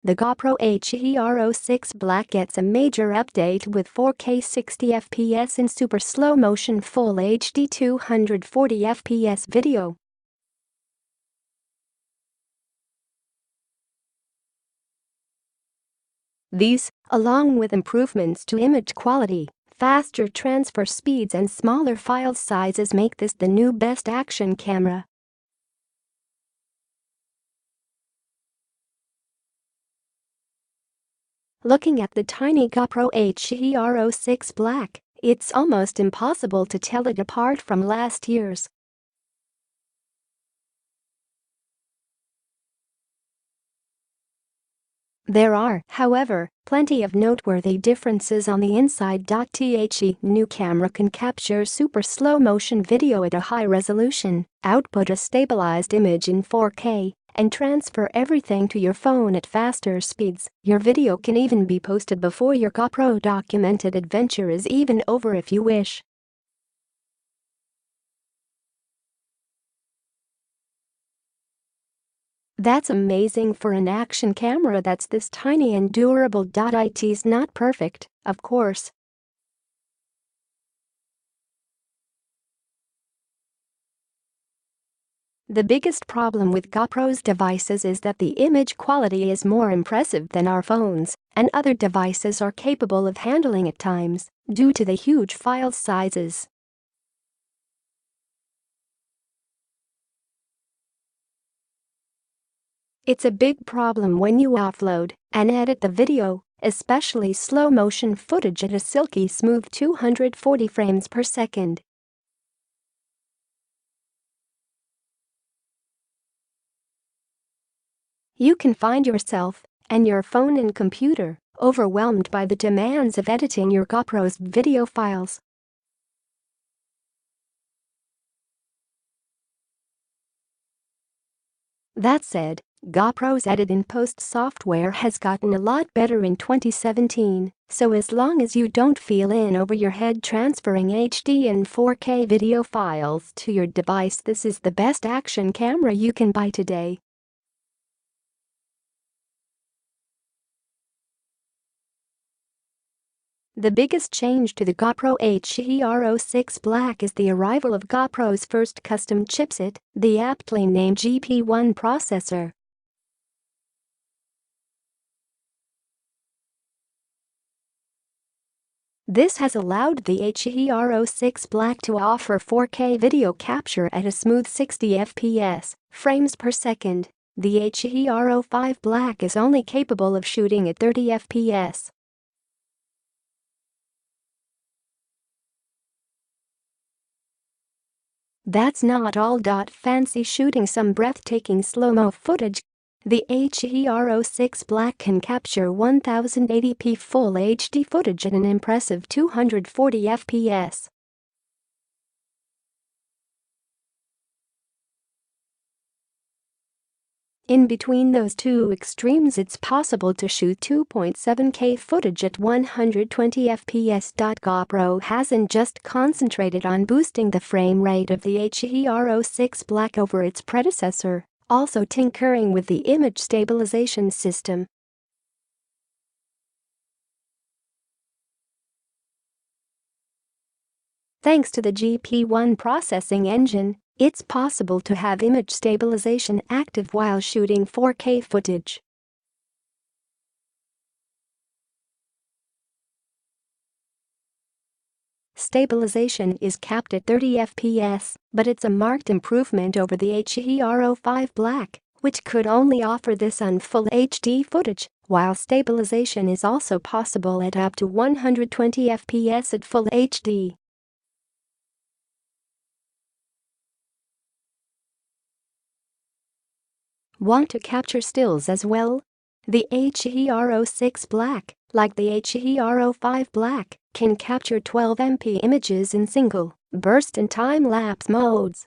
The GoPro Hero6 Black gets a major update with 4K 60fps in super slow motion full HD 240fps video. These, along with improvements to image quality, faster transfer speeds and smaller file sizes, make this the new best action camera. Looking at the tiny GoPro Hero6 Black, it's almost impossible to tell it apart from last year's. There are, however, plenty of noteworthy differences on the inside.The new camera can capture super slow motion video at a high resolution, output a stabilized image in 4K, and transfer everything to your phone at faster speeds. Your video can even be posted before your GoPro-documented adventure is even over if you wish. That's amazing for an action camera that's this tiny, and durable.It not perfect, of course. The biggest problem with GoPro's devices is that the image quality is more impressive than our phones and other devices are capable of handling at times due to the huge file sizes. It's a big problem when you offload and edit the video, especially slow motion footage at a silky smooth 240 frames per second. You can find yourself and your phone and computer overwhelmed by the demands of editing your GoPro's video files. That said, GoPro's edit and post software has gotten a lot better in 2017, so as long as you don't feel in over your head transferring HD and 4K video files to your device, this is the best action camera you can buy today. The biggest change to the GoPro Hero6 Black is the arrival of GoPro's first custom chipset, the aptly named GP1 processor. This has allowed the Hero6 Black to offer 4K video capture at a smooth 60fps frames per second. The Hero5 Black is only capable of shooting at 30fps. That's not all.Fancy shooting some breathtaking slow-mo footage. The Hero6 Black can capture 1080p full HD footage at an impressive 240 fps. In between those two extremes, it's possible to shoot 2.7K footage at 120 fps. GoPro hasn't just concentrated on boosting the frame rate of the Hero6 Black over its predecessor, also tinkering with the image stabilization system. Thanks to the GP1 processing engine, it's possible to have image stabilization active while shooting 4K footage. Stabilization is capped at 30 fps, but it's a marked improvement over the Hero5 Black, which could only offer this on full HD footage, while stabilization is also possible at up to 120 fps at full HD. Want to capture stills as well? The Hero6 Black, like the Hero5 Black, can capture 12MP images in single, burst and time-lapse modes.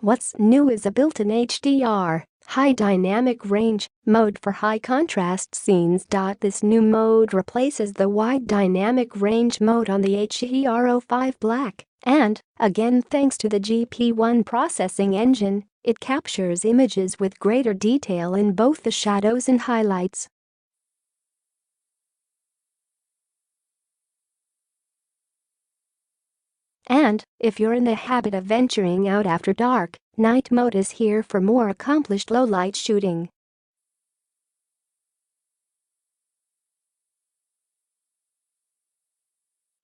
What's new is a built-in HDR, high dynamic range, mode for high-contrast scenes. This new mode replaces the wide dynamic range mode on the Hero5 Black And, again thanks to the GP1 processing engine, it captures images with greater detail in both the shadows and highlights. And, if you're in the habit of venturing out after dark, night mode is here for more accomplished low-light shooting.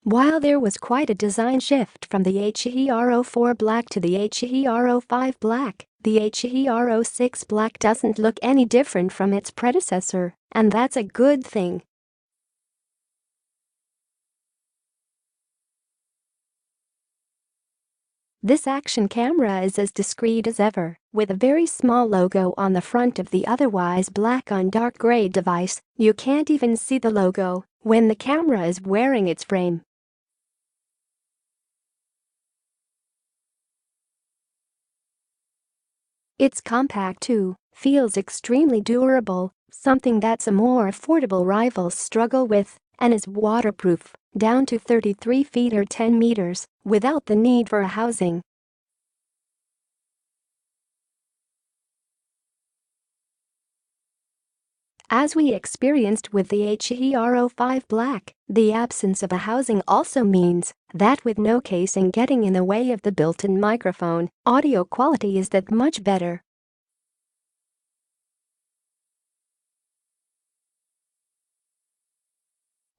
While there was quite a design shift from the Hero4 Black to the Hero5 Black, the Hero6 Black doesn't look any different from its predecessor, and that's a good thing. This action camera is as discreet as ever, with a very small logo on the front of the otherwise black on dark gray device. You can't even see the logo when the camera is wearing its frame. It's compact too, feels extremely durable, something that some more affordable rivals struggle with, and is waterproof, down to 33 feet or 10 meters, without the need for a housing. As we experienced with the Hero5 Black, the absence of a housing also means that with no casing getting in the way of the built-in microphone, audio quality is that much better.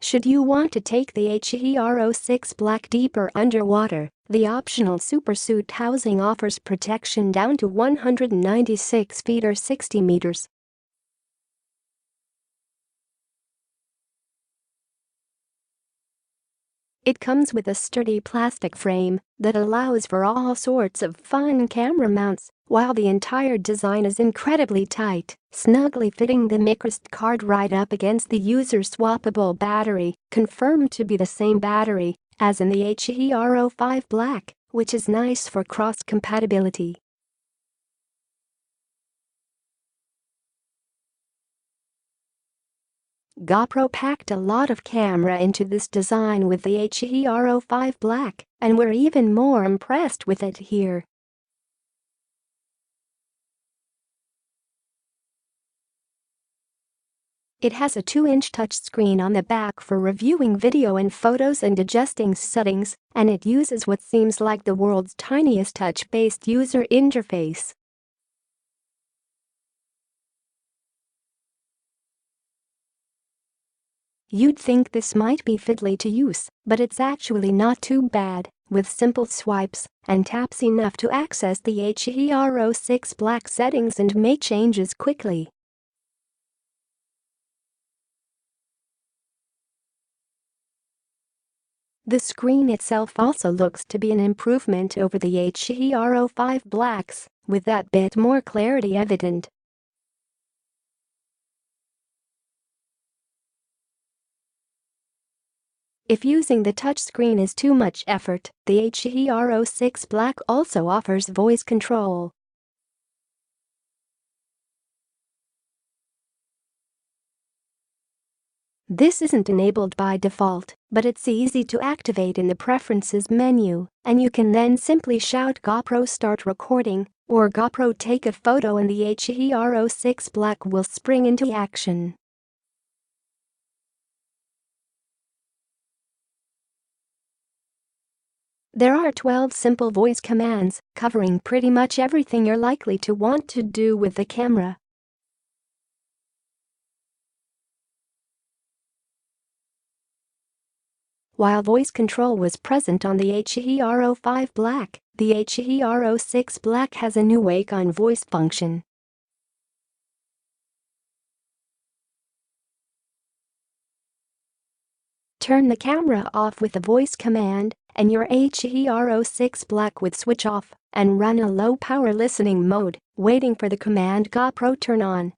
Should you want to take the Hero6 Black deeper underwater, the optional supersuit housing offers protection down to 196 feet or 60 meters. It comes with a sturdy plastic frame that allows for all sorts of fun camera mounts, while the entire design is incredibly tight, snugly fitting the microSD card right up against the user's swappable battery, confirmed to be the same battery as in the Hero5 Black, which is nice for cross-compatibility. GoPro packed a lot of camera into this design with the Hero5 Black, and we're even more impressed with it here. It has a 2-inch touchscreen on the back for reviewing video and photos and adjusting settings, and it uses what seems like the world's tiniest touch-based user interface. You'd think this might be fiddly to use, but it's actually not too bad, with simple swipes and taps enough to access the Hero6 Black settings and make changes quickly. The screen itself also looks to be an improvement over the Hero5 Blacks, with that bit more clarity evident. If using the touchscreen is too much effort, the Hero6 Black also offers voice control. This isn't enabled by default, but it's easy to activate in the Preferences menu, and you can then simply shout "GoPro start recording" or "GoPro take a photo" and the Hero6 Black will spring into action. There are 12 simple voice commands covering pretty much everything you're likely to want to do with the camera. While voice control was present on the Hero5 Black, the Hero6 Black has a new Wake on Voice function. Turn the camera off with the voice command, and your Hero6 Black would switch off and run a low-power listening mode, waiting for the command "GoPro turn on."